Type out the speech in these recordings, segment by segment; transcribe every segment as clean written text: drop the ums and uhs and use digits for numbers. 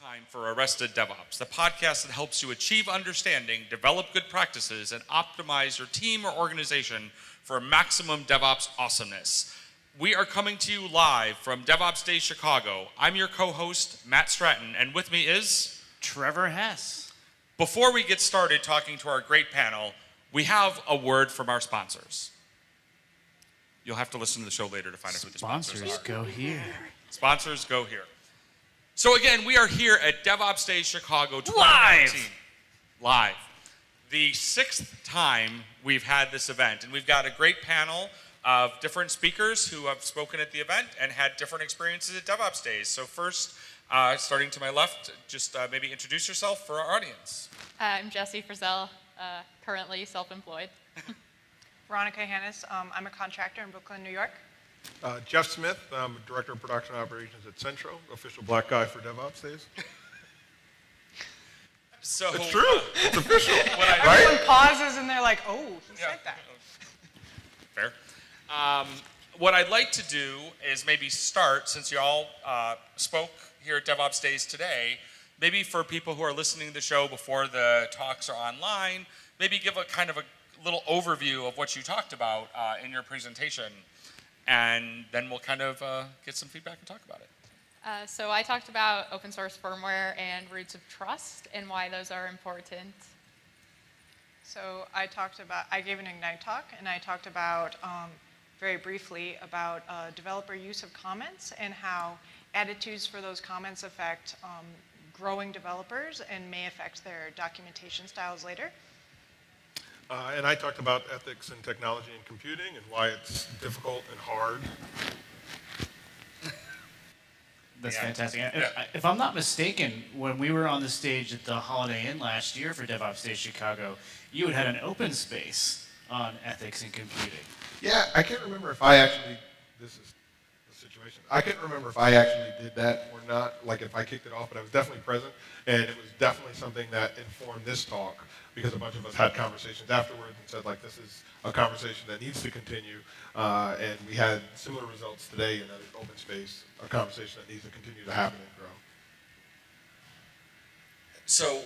Time for Arrested DevOps, the podcast that helps you achieve understanding, develop good practices, and optimize your team or organization for maximum DevOps awesomeness. We are coming to you live from DevOpsDays Chicago. I'm your co-host, Matt Stratton, and with me is Trevor Hess. Before we get started talking to our great panel, we have a word from our sponsors. You'll have to listen to the show later to find out who the sponsors are. Sponsors go here. Sponsors go here. So again, we are here at DevOpsDays Chicago 2019. Live. The sixth time we've had this event, and we've got a great panel of different speakers who have spoken at the event and had different experiences at DevOpsDays. So first, starting to my left, just maybe introduce yourself for our audience. I'm Jessie Frazelle, currently self-employed. Veronica Hanus, I'm a contractor in Brooklyn, New York. Jeff Smith, I'm Director of Production Operations at Centro, official black guy for DevOpsDays. So It's true. It's official. Everyone pauses and they're like, oh, he said that. Fair. What I'd like to do is maybe start, since you all spoke here at DevOpsDays today, maybe for people who are listening to the show before the talks are online, maybe give a kind of a little overview of what you talked about in your presentation. And then we'll kind of get some feedback and talk about it. So I talked about open source firmware and roots of trust and why those are important. So I gave an Ignite talk, and I talked about, very briefly, about developer use of comments and how attitudes for those comments affect growing developers and may affect their documentation styles later. And I talked about ethics in technology and computing and why it's difficult and hard. That's fantastic. If I'm not mistaken, when we were on the stage at the Holiday Inn last year for DevOpsDays Chicago, you had an open space on ethics and computing. Yeah, I can't remember if I actually, this is the situation, I can't remember if I actually did that or not, like if I kicked it off, but I was definitely present, and it was definitely something that informed this talk, because a bunch of us had conversations afterwards and said, like, this is a conversation that needs to continue, and we had similar results today in an open space, a conversation that needs to continue to happen and grow. So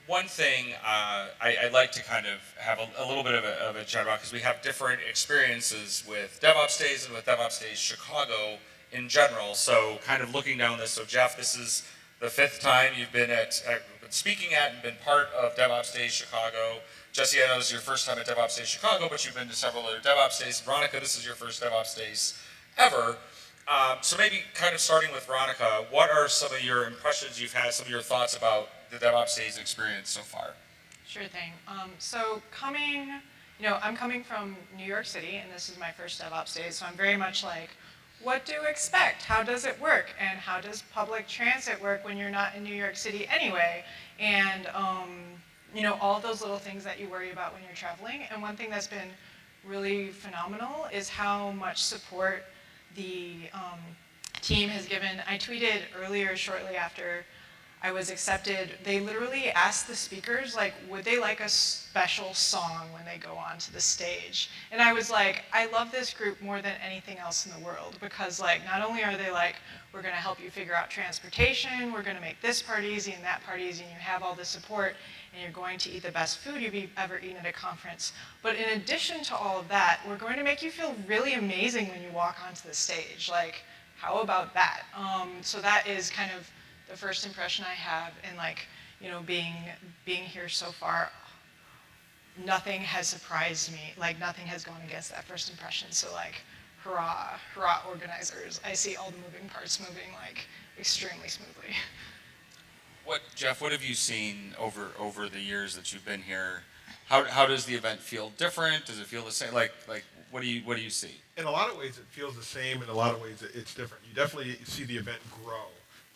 one thing I'd like to kind of have a little bit of a chat about, because we have different experiences with DevOpsDays and with DevOpsDays Chicago in general. So kind of looking down this, so Jeff, this is the fifth time you've been speaking at and been part of DevOpsDays Chicago. Jessie, I know this is your first time at DevOpsDays Chicago, but you've been to several other DevOpsDays. Veronica, this is your first DevOpsDays ever. So maybe kind of starting with Veronica, what are some of your impressions you've had, some of your thoughts about the DevOpsDays experience so far? Sure thing. So I'm coming from New York City, and this is my first DevOpsDays, so I'm very much like, what to expect? How does it work? And how does public transit work when you're not in New York City anyway? And all those little things that you worry about when you're traveling. And one thing that's been really phenomenal is how much support the team has given. I tweeted earlier, shortly after I was accepted, they literally asked the speakers, like, would they like a special song when they go onto the stage? And I was like, I love this group more than anything else in the world, because, like, not only are they like, we're going to help you figure out transportation, we're going to make this part easy and that part easy, and you have all the support, and you're going to eat the best food you've ever eaten at a conference. But in addition to all of that, we're going to make you feel really amazing when you walk onto the stage. Like, how about that? So that is kind of the first impression I have, and being here so far, nothing has surprised me. Like, nothing has gone against that first impression. So, like, hurrah, hurrah, organizers! I see all the moving parts moving like extremely smoothly. Jeff, what have you seen over the years that you've been here? How does the event feel different? Does it feel the same? Like what do you see? In a lot of ways, it feels the same. In a lot of ways, it's different. You definitely see the event grow,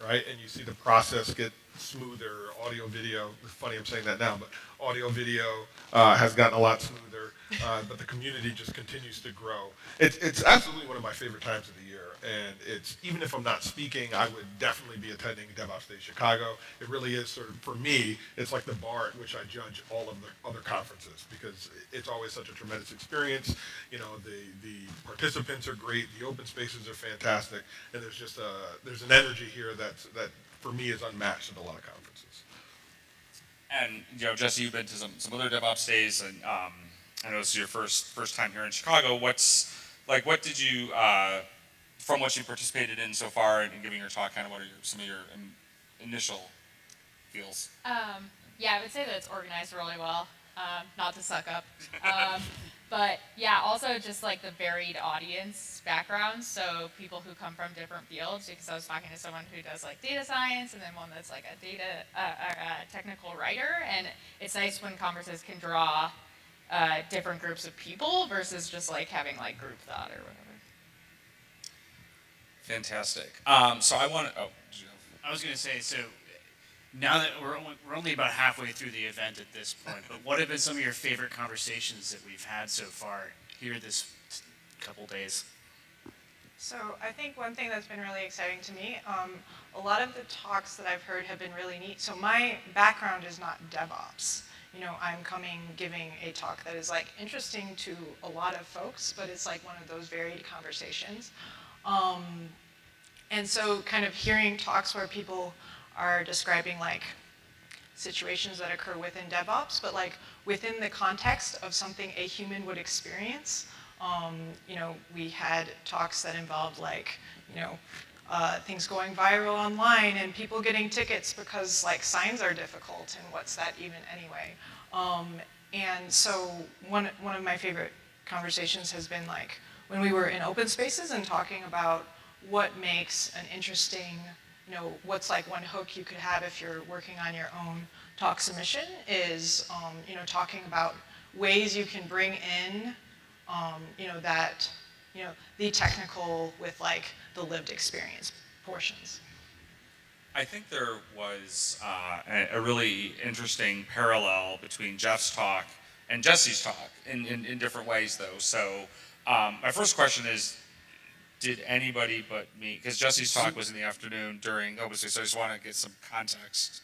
right? And you see the process get smoother. Audio, video. It's funny I'm saying that now, but audio, video has gotten a lot smoother. But the community just continues to grow. It's absolutely one of my favorite times of the year. And it's, even if I'm not speaking, I would definitely be attending DevOpsDays Chicago. It really is sort of, for me, it's like the bar at which I judge all of the other conferences, because it's always such a tremendous experience. The participants are great, the open spaces are fantastic, and there's just there's an energy here that for me, is unmatched at a lot of conferences. And Jesse, you've been to some other DevOps days, and I know this is your first time here in Chicago. What did you from what you participated in so far and giving your talk, kind of what are some of your initial feels? Yeah, I would say that it's organized really well. Not to suck up. But yeah, also just like the varied audience backgrounds. So people who come from different fields, because I was talking to someone who does like data science and then one that's like a technical writer. And it's nice when conferences can draw different groups of people versus just like having like group thought or whatever. Fantastic. So I want to, I was going to say, so now that we're only about halfway through the event at this point, but what have been some of your favorite conversations that we've had so far here this couple days? So I think one thing that's been really exciting to me, a lot of the talks that I've heard have been really neat. So my background is not DevOps. I'm giving a talk that is like interesting to a lot of folks, but it's like one of those varied conversations. And so kind of hearing talks where people are describing like situations that occur within DevOps, but like within the context of something a human would experience. We had talks that involved like, things going viral online and people getting tickets because like signs are difficult and what's that even anyway. And so one of my favorite conversations has been like when we were in open spaces and talking about what makes an interesting, what's like one hook you could have if you're working on your own talk submission is, talking about ways you can bring in, the technical with like the lived experience portions. I think there was a really interesting parallel between Jeff's talk and Jesse's talk in different ways, though. So my first question is, did anybody but me, because Jesse's talk was in the afternoon during Open Space, so I just want to get some context.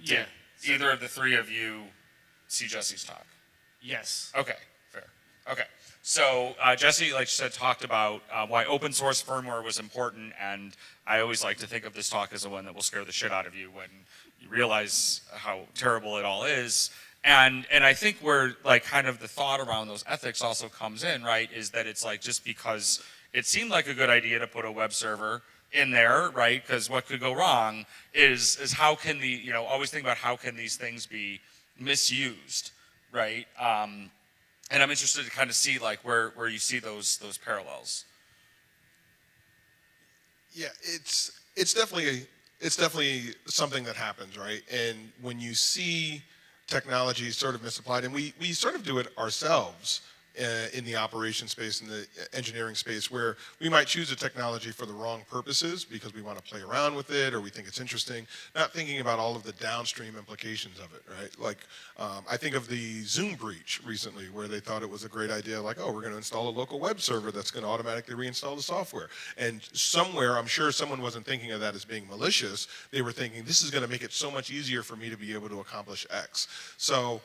Did either of the three of you see Jesse's talk? Yes. Okay, fair. Okay. So Jesse, like you said, talked about why open source firmware was important, and I always like to think of this talk as the one that will scare the shit out of you when you realize how terrible it all is. And I think where like kind of the thought around those ethics also comes in, right, is that it's like just because it seemed like a good idea to put a web server in there, right, because what could go wrong is how can always think about how can these things be misused, right? And I'm interested to kind of see like where you see those parallels. Yeah, it's definitely something that happens, right? And when you see technology sort of misapplied, and we sort of do it ourselves in the operation space, in the engineering space, where we might choose a technology for the wrong purposes because we want to play around with it or we think it's interesting, not thinking about all of the downstream implications of it, right? Like, I think of the Zoom breach recently where they thought it was a great idea, like, oh, we're going to install a local web server that's going to automatically reinstall the software. And somewhere, I'm sure someone wasn't thinking of that as being malicious. They were thinking, this is going to make it so much easier for me to be able to accomplish X. So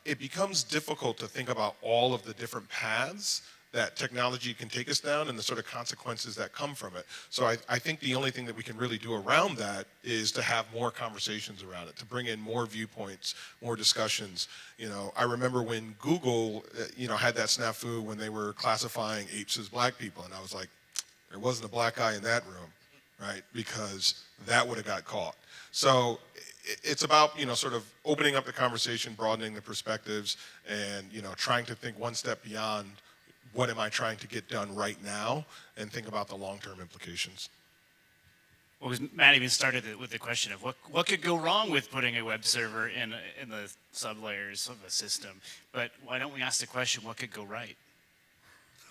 it becomes difficult to think about all of the different paths that technology can take us down and the sort of consequences that come from it. So I think the only thing that we can really do around that is to have more conversations around it, to bring in more viewpoints, more discussions. I remember when Google, had that snafu when they were classifying apes as black people, and I was like, there wasn't a black guy in that room, right? Because that would have got caught. So it's about, sort of opening up the conversation, broadening the perspectives, and, trying to think one step beyond what am I trying to get done right now and think about the long-term implications. Well, Matt even started with the question of what could go wrong with putting a web server in the sublayers of a system. But why don't we ask the question, what could go right?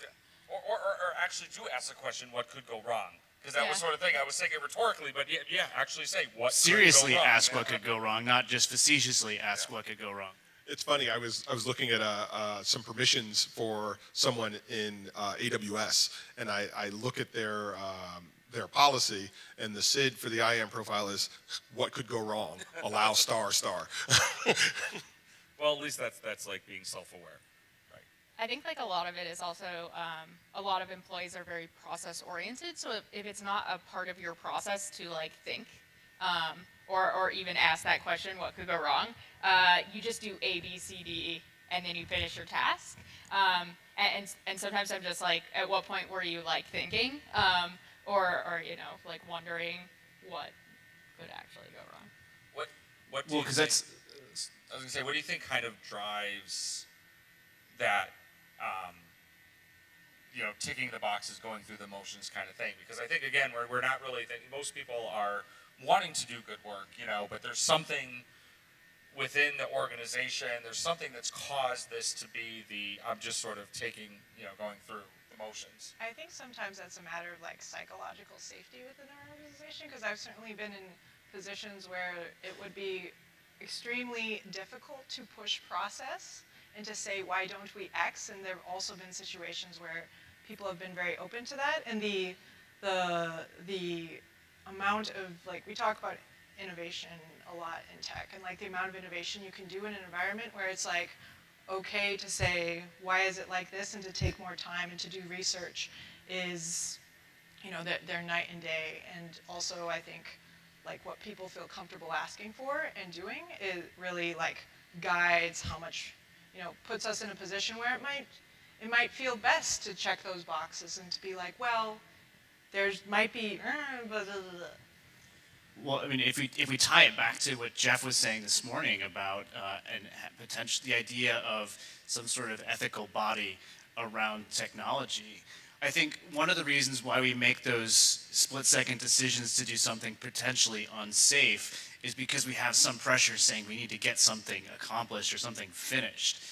Yeah. Or actually do ask the question, what could go wrong? Because that was sort of thing. I was saying it rhetorically, but actually say what seriously could go wrong. Ask what could go wrong, not just facetiously ask what could go wrong. It's funny. I was looking at some permissions for someone in AWS, and I look at their policy, and the SID for the IAM profile is what could go wrong. Allow ***. Well, at least that's like being self-aware, right? I think like a lot of it is also, a lot of employees are very process oriented. So if it's not a part of your process to like think, or even ask that question, what could go wrong, you just do A, B, C, D, E, and then you finish your task. And sometimes I'm just like, at what point were you like thinking, or you know, like wondering what could actually go wrong. What do you think, I was gonna say, what do you think kind of drives that, you know, ticking the boxes, going through the motions kind of thing? Because I think, again, we're not really thinking, most people are wanting to do good work, you know, but there's something within the organization, there's something that's caused this to be I'm just sort of taking, you know, going through the motions. I think sometimes that's a matter of like psychological safety within our organization, because I've certainly been in positions where it would be extremely difficult to push process and to say, why don't we X? And there have also been situations where people have been very open to that. And the amount of, like, we talk about innovation a lot in tech, and like the amount of innovation you can do in an environment where it's like okay to say, why is it like this, and to take more time and to do research is, you know, they're night and day. And also I think like what people feel comfortable asking for and doing, it really like guides how much, you know, puts us in a position where it might feel best to check those boxes and to be like, well, there's might be blah, blah, blah. Well, I mean, if we tie it back to what Jeff was saying this morning about the idea of some sort of ethical body around technology, I think one of the reasons why we make those split-second decisions to do something potentially unsafe is because we have some pressure saying we need to get something accomplished or something finished.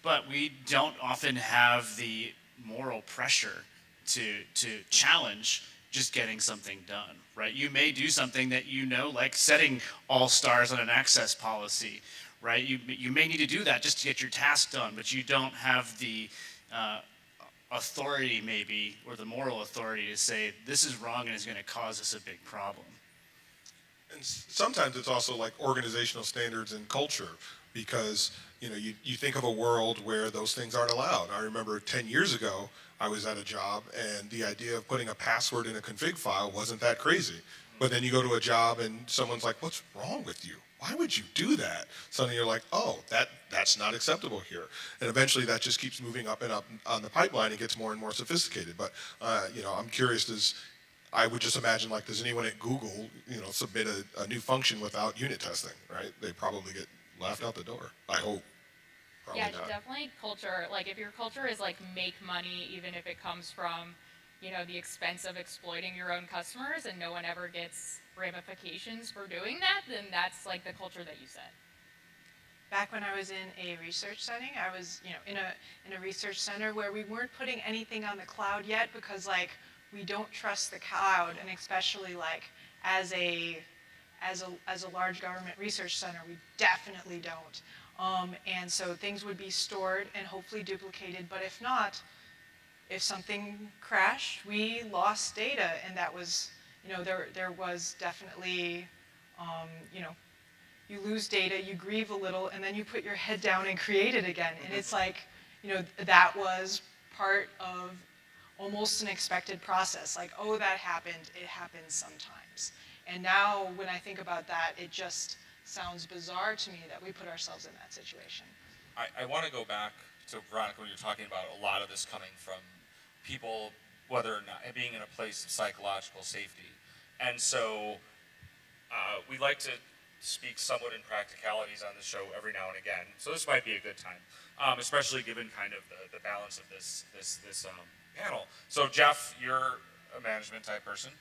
But we don't often have the moral pressure to challenge just getting something done, right? You may do something that you know, like setting all stars on an access policy, right? You may need to do that just to get your task done, but you don't have the authority maybe, or the moral authority to say this is wrong and is going to cause us a big problem. And sometimes it's also like organizational standards and culture, because you know you think of a world where those things aren't allowed. I remember 10 years ago I was at a job and the idea of putting a password in a config file wasn't that crazy. But then you go to a job and someone's like, what's wrong with you? Why would you do that? Suddenly you're like, oh, that's not acceptable here. And eventually that just keeps moving up and up on the pipeline and gets more and more sophisticated. But you know, I'm curious, I would just imagine, like, does anyone at Google, you know, submit a new function without unit testing, right? They probably get laughed out the door, I hope. Probably Yeah, not. definitely culture. Like if your culture is like make money, even if it comes from, you know, the expense of exploiting your own customers and no one ever gets ramifications for doing that, then that's like the culture that you set. Back when I was in a research setting, I was, you know, in a research center where we weren't putting anything on the cloud yet, because like we don't trust the cloud, and especially like as a large government research center, we definitely don't. And so things would be stored and hopefully duplicated, but if not, if something crashed, we lost data, and that was, you know, there was definitely, you know, you lose data, you grieve a little, and then you put your head down and create it again. And it's like, you know, that was part of almost an expected process. Like, oh, that happened, it happens sometimes. And now when I think about that, it just sounds bizarre to me that we put ourselves in that situation. I want to go back to Veronica when you're talking about a lot of this coming from people, whether or not being in a place of psychological safety. And so we like to speak somewhat in practicalities on the show every now and again. So this might be a good time, especially given kind of the balance of this panel. So Jeff, you're a management type person.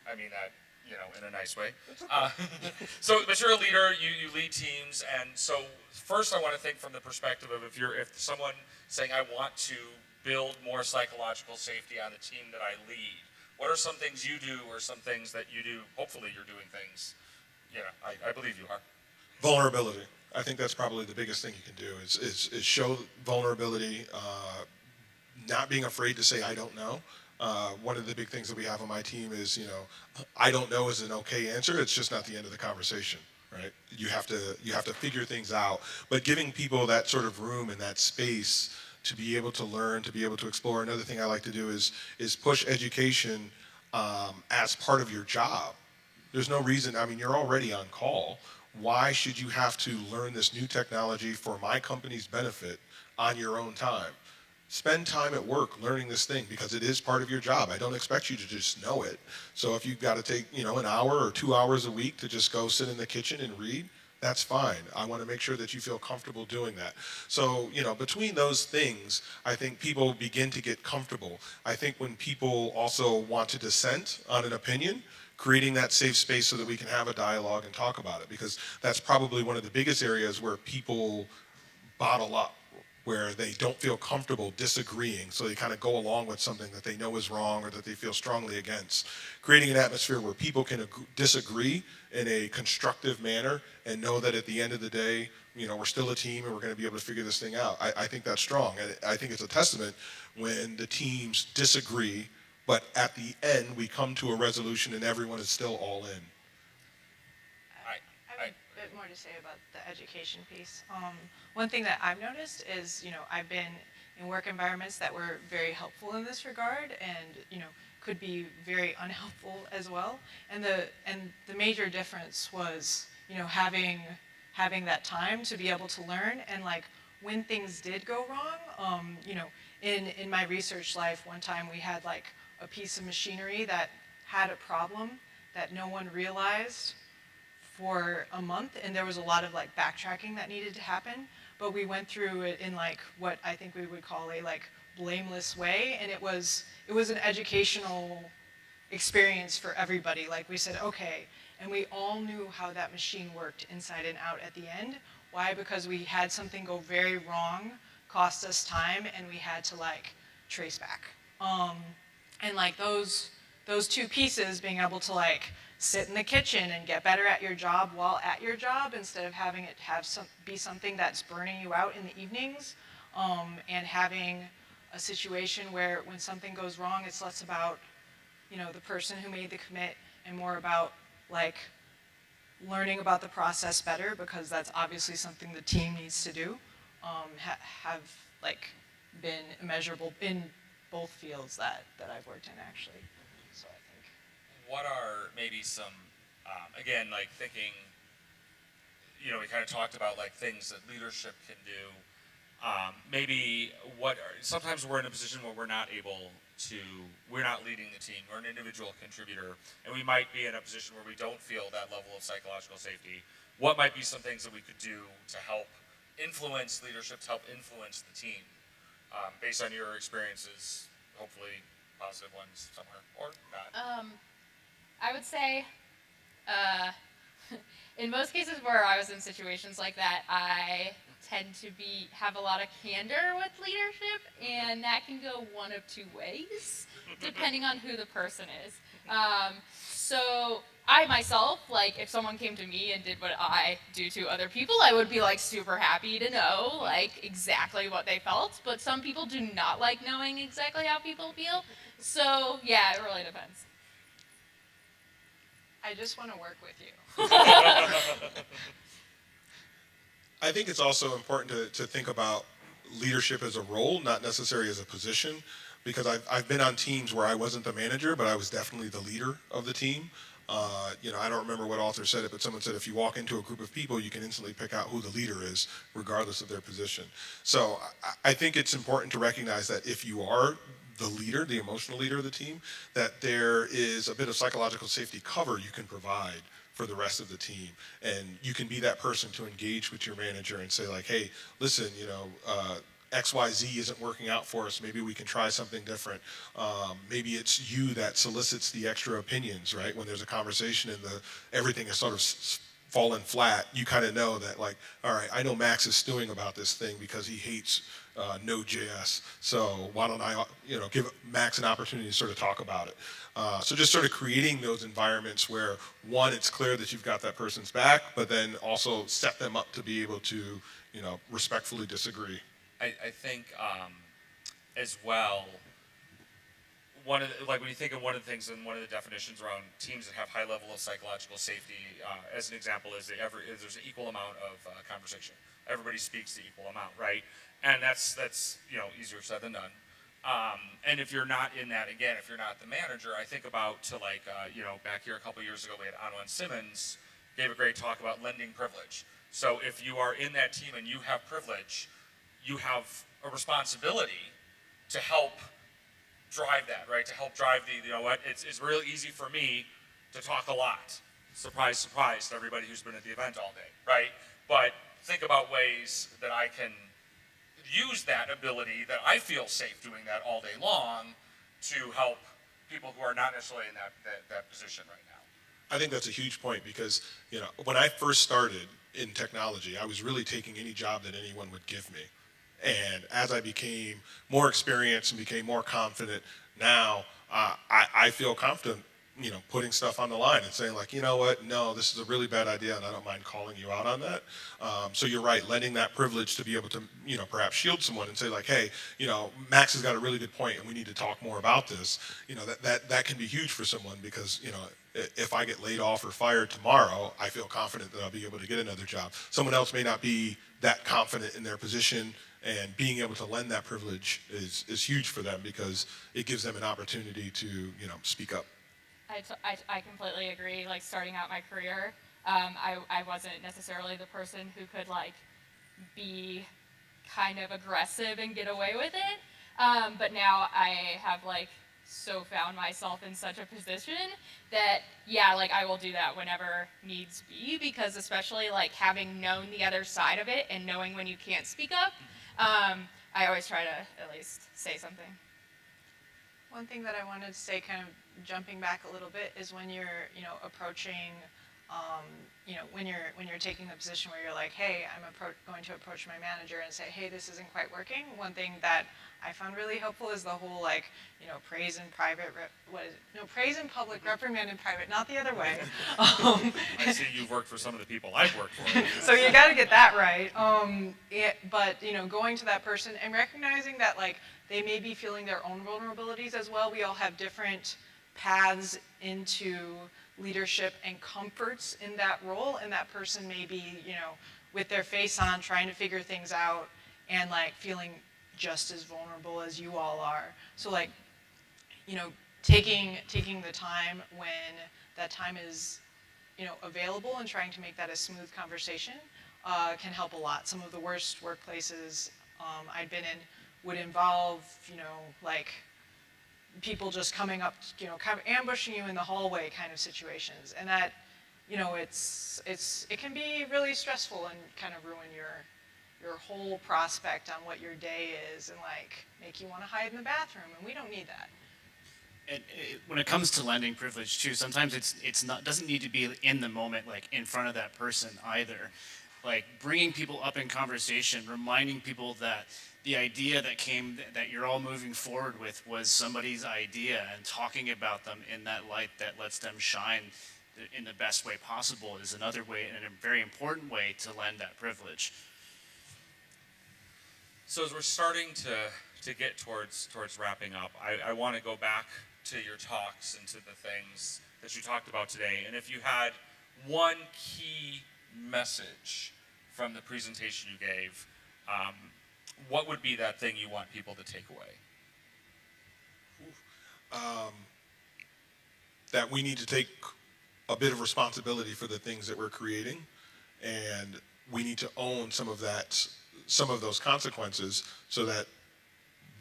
I mean that, you know, in a nice way. But you're a leader, you lead teams, and so first I want to think from the perspective of if someone saying I want to build more psychological safety on the team that I lead, what are some things you do, or some things that you do? Hopefully you're doing things, you know, I believe you are. Vulnerability. I think that's probably the biggest thing you can do is show vulnerability, not being afraid to say I don't know. One of the big things that we have on my team is, you know, I don't know is an okay answer. It's just not the end of the conversation, right? You have to figure things out. But giving people that sort of room and that space to be able to learn, to be able to explore. Another thing I like to do is push education as part of your job. There's no reason, I mean, you're already on call. Why should you have to learn this new technology for my company's benefit on your own time? Spend time at work learning this thing because it is part of your job. I don't expect you to just know it. So if you've got to take, an hour or 2 hours a week to just go sit in the kitchen and read, that's fine. I want to make sure that you feel comfortable doing that. So, between those things, I think people begin to get comfortable. I think when people also want to dissent on an opinion, creating that safe space so that we can have a dialogue and talk about it, because that's probably one of the biggest areas where people bottle up, where they don't feel comfortable disagreeing, so they kind of go along with something that they know is wrong or that they feel strongly against. Creating an atmosphere where people can disagree in a constructive manner and know that at the end of the day, we're still a team and we're going to be able to figure this thing out. I think that's strong, and I think it's a testament when the teams disagree, but at the end we come to a resolution and everyone is still all in. I have a bit more to say about the education piece. One thing that I've noticed is, I've been in work environments that were very helpful in this regard and, could be very unhelpful as well. And the major difference was, having that time to be able to learn, and like when things did go wrong, in my research life, one time we had like a piece of machinery that had a problem that no one realized for a month, and there was a lot of like backtracking that needed to happen, but we went through it in like what I think we would call a like blameless way, and it was an educational experience for everybody. Like we said, okay, and we all knew how that machine worked inside and out at the end. Why? Because we had something go very wrong, cost us time, and we had to like trace back. And like those two pieces, being able to like sit in the kitchen and get better at your job while at your job instead of having it be something that's burning you out in the evenings, and having a situation where when something goes wrong, it's less about the person who made the commit and more about like learning about the process better, because that's obviously something the team needs to do, have like been immeasurable in both fields that I've worked in actually. So I think. What are maybe some, again, like thinking, we kind of talked about like things that leadership can do. Maybe sometimes we're in a position where we're not leading the team, we're an individual contributor, and we might be in a position where we don't feel that level of psychological safety. What might be some things that we could do to help influence leadership, to help influence the team, based on your experiences, hopefully positive ones somewhere, or not? I would say, in most cases where I was in situations like that, I tend to have a lot of candor with leadership, and that can go one of two ways, depending on who the person is. So I myself, like if someone came to me and did what I do to other people, I would be like super happy to know like exactly what they felt, but some people do not like knowing exactly how people feel. So yeah, it really depends. I just want to work with you. I think it's also important to think about leadership as a role, not necessarily as a position, because I've been on teams where I wasn't the manager, but I was definitely the leader of the team. I don't remember what author said it, but someone said if you walk into a group of people, you can instantly pick out who the leader is, regardless of their position. So I think it's important to recognize that if you are the leader, the emotional leader of the team, that there is a bit of psychological safety cover you can provide for the rest of the team. And you can be that person to engage with your manager and say like, hey, listen, XYZ isn't working out for us. Maybe we can try something different. Maybe it's you that solicits the extra opinions, right? When there's a conversation and everything is sort of fallen flat, you kind of know that like, all right, I know Max is stewing about this thing because he hates Node.js. So why don't I, give Max an opportunity to sort of talk about it. So just sort of creating those environments where, one, it's clear that you've got that person's back, but then also set them up to be able to, respectfully disagree. I think as well, like when you think of one of the things and one of the definitions around teams that have high level of psychological safety, as an example, is there's an equal amount of conversation. Everybody speaks the equal amount, right? And that's easier said than done. And if you're not in that, again, if you're not the manager, I think about back here a couple years ago, we had Anwan Simmons gave a great talk about lending privilege. So if you are in that team and you have privilege, you have a responsibility to help drive that, right? To help drive it's real easy for me to talk a lot. Surprise, surprise to everybody who's been at the event all day, right? But think about ways that I can use that ability that I feel safe doing that all day long to help people who are not necessarily in that position right now. I think that's a huge point because, when I first started in technology, I was really taking any job that anyone would give me. And as I became more experienced and became more confident, now I feel confident, putting stuff on the line and saying like, you know what, no, this is a really bad idea and I don't mind calling you out on that. So you're right, lending that privilege to be able to, perhaps shield someone and say like, hey, Max has got a really good point and we need to talk more about this. That can be huge for someone because, if I get laid off or fired tomorrow, I feel confident that I'll be able to get another job. Someone else may not be that confident in their position, and being able to lend that privilege is huge for them because it gives them an opportunity to, speak up. I completely agree. Like starting out my career, I wasn't necessarily the person who could be kind of aggressive and get away with it. But now I have so found myself in such a position that I will do that whenever needs be, because especially having known the other side of it and knowing when you can't speak up, I always try to at least say something. One thing that I wanted to say, kind of jumping back a little bit, is when you're, approaching, when you're taking the position where you're like, hey, I'm going to approach my manager and say, hey, this isn't quite working. One thing that I found really helpful is the whole praise in private, praise in public, reprimand in private, not the other way. I see you've worked for some of the people I've worked for. So you got to get that right. But going to that person and recognizing that they may be feeling their own vulnerabilities as well. We all have different paths into leadership and comforts in that role, and that person may be, with their face on, trying to figure things out, and feeling just as vulnerable as you all are. So taking the time when that time is, available and trying to make that a smooth conversation can help a lot. Some of the worst workplaces I'd been in would involve, people just coming up, kind of ambushing you in the hallway kind of situations. And that, it can be really stressful and kind of ruin your whole prospect on what your day is and make you want to hide in the bathroom, and we don't need that. And when it comes to lending privilege too, sometimes it's not, doesn't need to be in the moment, in front of that person either. Bringing people up in conversation, reminding people that the idea that you're all moving forward with was somebody's idea, and talking about them in that light that lets them shine in the best way possible is another way, and a very important way to lend that privilege. So as we're starting to get towards wrapping up, I want to go back to your talks and to the things that you talked about today. And if you had one key message from the presentation you gave, what would be that thing you want people to take away? That we need to take a bit of responsibility for the things that we're creating, and we need to own some of those consequences so that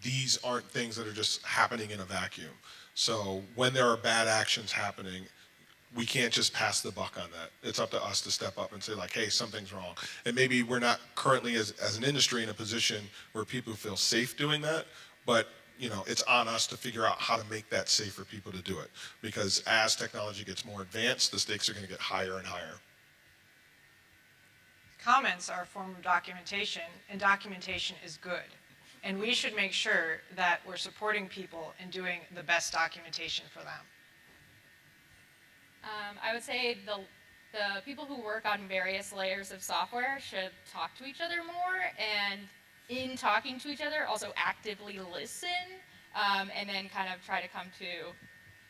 these aren't things that are just happening in a vacuum. So when there are bad actions happening, we can't just pass the buck on that. It's up to us to step up and say hey, something's wrong. And maybe we're not currently as an industry in a position where people feel safe doing that, but it's on us to figure out how to make that safe for people to do it. Because as technology gets more advanced, the stakes are going to get higher and higher. Comments are a form of documentation, and documentation is good. And we should make sure that we're supporting people in doing the best documentation for them. I would say the people who work on various layers of software should talk to each other more, and in talking to each other, also actively listen. and then kind of try to come to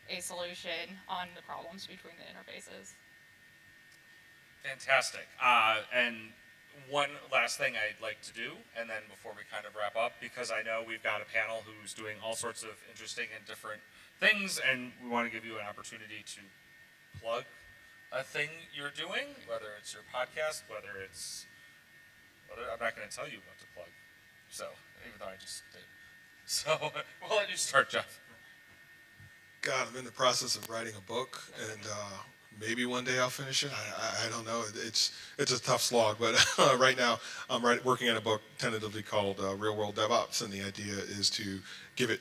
a solution on the problems between the interfaces. Fantastic. And one last thing I'd like to do, and then before we kind of wrap up, because I know we've got a panel who's doing all sorts of interesting and different things, and we want to give you an opportunity to plug a thing you're doing, whether it's your podcast, I'm not going to tell you what to plug, so, even though I just did. So, we'll let you start, Jeff. God, I'm in the process of writing a book, and maybe one day I'll finish it. I don't know. It's a tough slog, but right now I'm working on a book tentatively called Real World DevOps, and the idea is to give it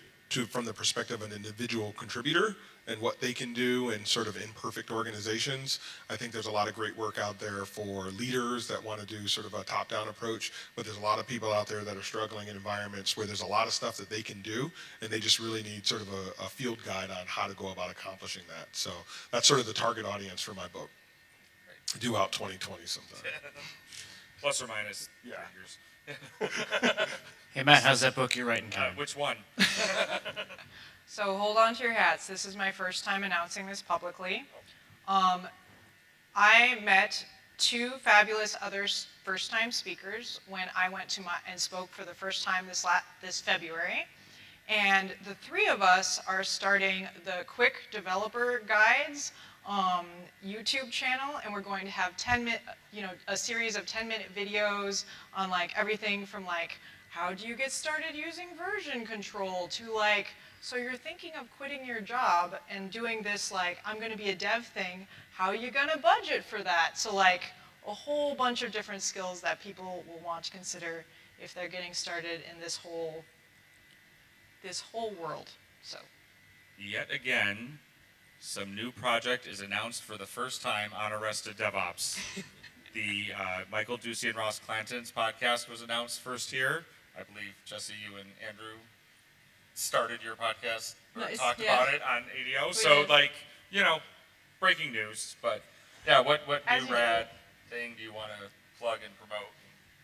from the perspective of an individual contributor and what they can do in sort of imperfect organizations. I think there's a lot of great work out there for leaders that want to do sort of a top-down approach, but there's a lot of people out there that are struggling in environments where there's a lot of stuff that they can do, and they just really need sort of a field guide on how to go about accomplishing that. So that's sort of the target audience for my book. Due out 2020 sometime. Plus or minus 3 years. Hey, Matt, how's that book you're writing coming? Which one? So hold on to your hats. This is my first time announcing this publicly. I met 2 fabulous other first-time speakers when I went to and spoke for the first time this February. And the 3 of us are starting the Quick Developer Guides YouTube channel, and we're going to have a series of 10-minute videos on like everything from like how do you get started using version control to like, so you're thinking of quitting your job and doing this like I'm going to be a dev thing, how are you going to budget for that? So like a whole bunch of different skills that people will want to consider if they're getting started in this whole world. So Yet again, some new project is announced for the first time on Arrested DevOps. The Michael Ducey and Ross Clanton's podcast was announced first here. I believe, Jessie, you and Andrew started your podcast, or talked about it on ADO. So, like, breaking news. But, yeah, what new rad thing do you want to plug and promote?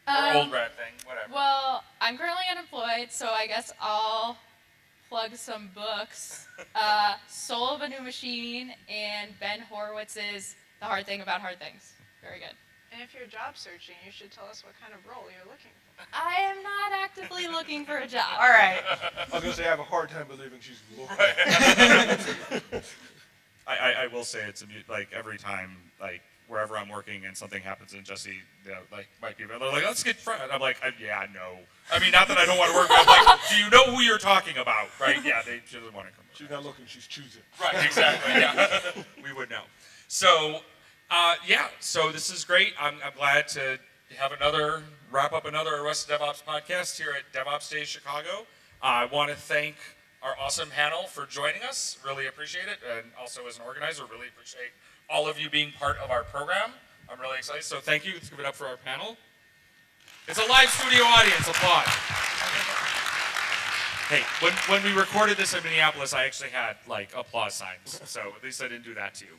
Or old rad thing, whatever. Well, I'm currently unemployed, so I guess I'll plug some books. Soul of a New Machine and Ben Horowitz's The Hard Thing About Hard Things. Very good. And if you're job searching, you should tell us what kind of role you're looking for. I am not actively looking for a job. All right. I was going to say I have a hard time believing she's looking. I will say it's like every time, like wherever I'm working and something happens and Jessie, like might be they're like, let's get friends. I'm like, yeah, no. I mean, not that I don't want to work, but I'm like, do you know who you're talking about, right? Yeah, she doesn't want to come. She's not looking, she's choosing. Right, exactly. Yeah, we would know. So, so this is great. I'm glad to wrap up another Arrested DevOps podcast here at DevOpsDays Chicago. I want to thank our awesome panel for joining us. Really appreciate it. And also as an organizer, really appreciate all of you being part of our program. I'm really excited. So thank you. Let's give it up for our panel. It's a live studio audience. Applaud. Hey, when we recorded this in Minneapolis, I actually had like applause signs. So at least I didn't do that to you.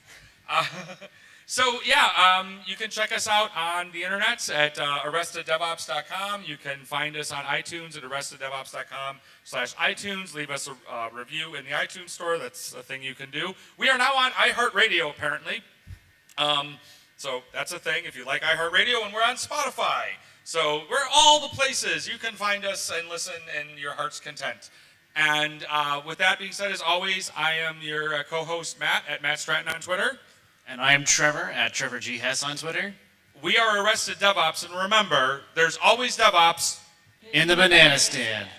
You can check us out on the internet at arresteddevops.com. You can find us on iTunes at arresteddevops.com/iTunes. Leave us a review in the iTunes store. That's a thing you can do. We are now on iHeartRadio, apparently. So that's a thing if you like iHeartRadio, and we're on Spotify. So we're all the places you can find us and listen in your heart's content. And with that being said, as always, I am your co-host, Matt, at Matt Stratton on Twitter. And I am Trevor, at Trevor G. Hess on Twitter. We are Arrested DevOps, and remember, there's always DevOps in the banana stand.